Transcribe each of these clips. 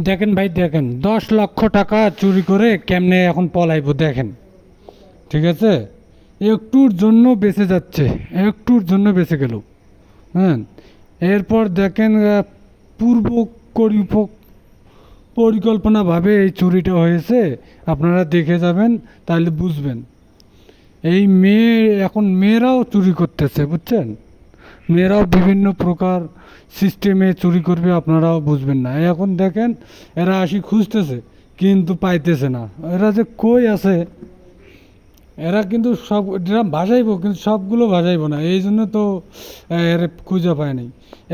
দেখেন ভাই, দেখেন 10 লক্ষ টাকা চুরি করে কেমনে এখন পলাইবো দেখেন। ঠিক আছে, একটুর জন্য বেঁচে যাচ্ছে, একটুর জন্য বেঁচে গেল। হ্যাঁ, এরপর দেখেন পূর্ব পরিকল্পনাভাবে এই চুরিটা হয়েছে। আপনারা দেখে যাবেন, তাহলে বুঝবেন। এই মেয়ে, এখন মেয়েরাও চুরি করতেছে, বুঝছেন? মেয়েরাও বিভিন্ন প্রকার সিস্টেমে চুরি করবে, আপনারাও বুঝবেন না। এখন দেখেন, এরা আসি খুঁজতেছে কিন্তু পাইতেছে না। এরা যে কই আছে, এরা কিন্তু সব ড্রাম ভাসাইবো কিন্তু সবগুলো ভাসাইবো না, এই জন্য তো এর খুঁজে পায় নাই।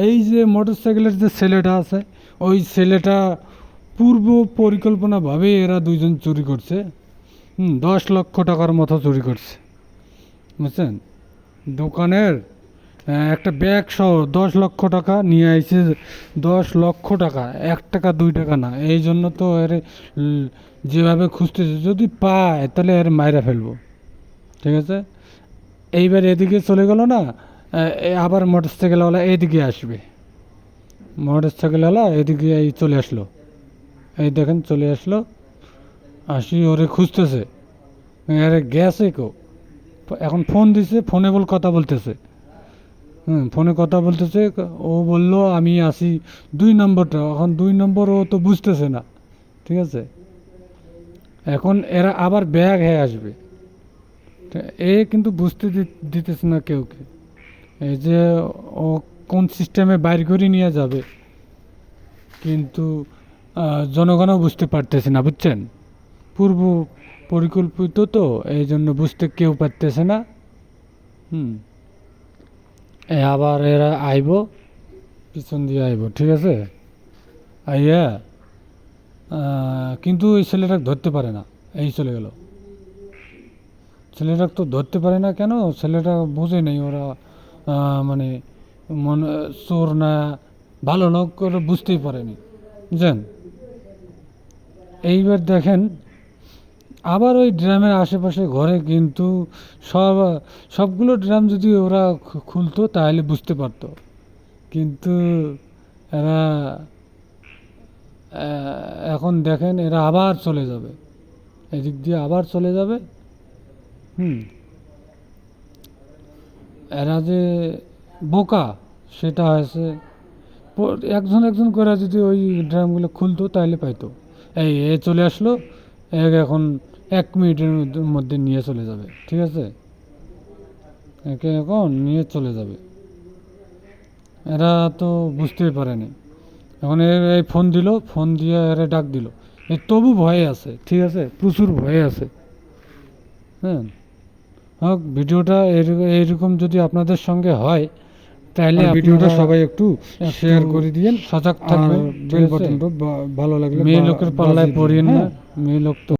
এই যে মোটর সাইকেলের যে ছেলেটা আছে, ওই ছেলেটা পূর্ব পরিকল্পনাভাবে এরা দুইজন চুরি করছে। 10 লক্ষ টাকার মতো চুরি করছে, বুঝছেন? দোকানের একটা ব্যাগ সহ 10 লক্ষ টাকা নিয়ে আইছে। 10 লক্ষ টাকা, 1 টাকা 2 টাকা না। এই জন্য তো এর যেভাবে খুঁজতেছে, যদি পায় তাহলে এর মাইরা ফেলবো। ঠিক আছে, এইবার এদিকে চলে গেল না, আবার মোটর সাইকেলওয়ালা এদিকে আসবে। মোটর সাইকেলওয়ালা এদিকে এই চলে আসলো, এই দেখেন চলে আসলো। আসি ওরে খুঁজতেছে, আরে গেছে কো। এখন ফোন দিছে, ফোনে কথা বলতেছে। ফোনে কথা বলতেছে। ও বলল আমি আসি 2 নম্বরটা। এখন 2 নম্বর ও তো বুঝতেছে না। ঠিক আছে, এখন এরা আবার ব্যাগ হয়ে আসবে। এ কিন্তু বুঝতে দিতেছে না কেউকে, এই যে ও কোন সিস্টেমে বাইর করে নিয়ে যাবে, কিন্তু জনগণও বুঝতে পারতেছে না, বুঝছেন? পূর্ব পরিকল্পিত তো, এই জন্য বুঝতে কেউ পারতেছে না। হুম, আবার এরা আইব, পিছন দিয়ে আইব। ঠিক আছে, আইয়া কিন্তু ওই ছেলেটাকে ধরতে পারে না। এই চলে গেল। ছেলেটাকে তো ধরতে পারে না কেন? ছেলেটা বুঝে নেই ওরা মানে মনে চোর না ভালো লোক ওরা বুঝতেই পারেনি, বুঝলেন? এইবার দেখেন, আবার ওই ড্রামের আশেপাশে ঘরে কিন্তু সব সবগুলো ড্রাম যদি ওরা খুলতো তাহলে বুঝতে পারতো, কিন্তু এরা এখন দেখেন এরা আবার চলে যাবে, এদিক দিয়ে আবার চলে যাবে। হুম, এরা যে বোকা সেটা হয়েছে। একজন একজন করে যদি ওই ড্রামগুলো খুলতো তাহলে পাইতো। এই এ চলে আসলো, এখন 1 মিনিটের মধ্যে নিয়ে চলে যাবে। ঠিক আছে, একে এখন নিয়ে চলে যাবে। এরা তো বুঝতেই পারেনি। এখন এই ফোন দিল, ফোন দিয়ে এরা ডাক দিল। এ তবু ভয়ে আছে, ঠিক আছে, প্রচুর ভয়ে আছে। হ্যাঁ, হোক ভিডিওটা এইরকম যদি আপনাদের সঙ্গে হয়, তাহলে ভিডিওটা সবাই একটু শেয়ার করে দিয়েন, সজাগ থাকবেন। বেল বাটনটা ভালো লাগলে, মেয়ে লোকের পাল্লায় পড়িয়েন না। মেয়ে লোক তো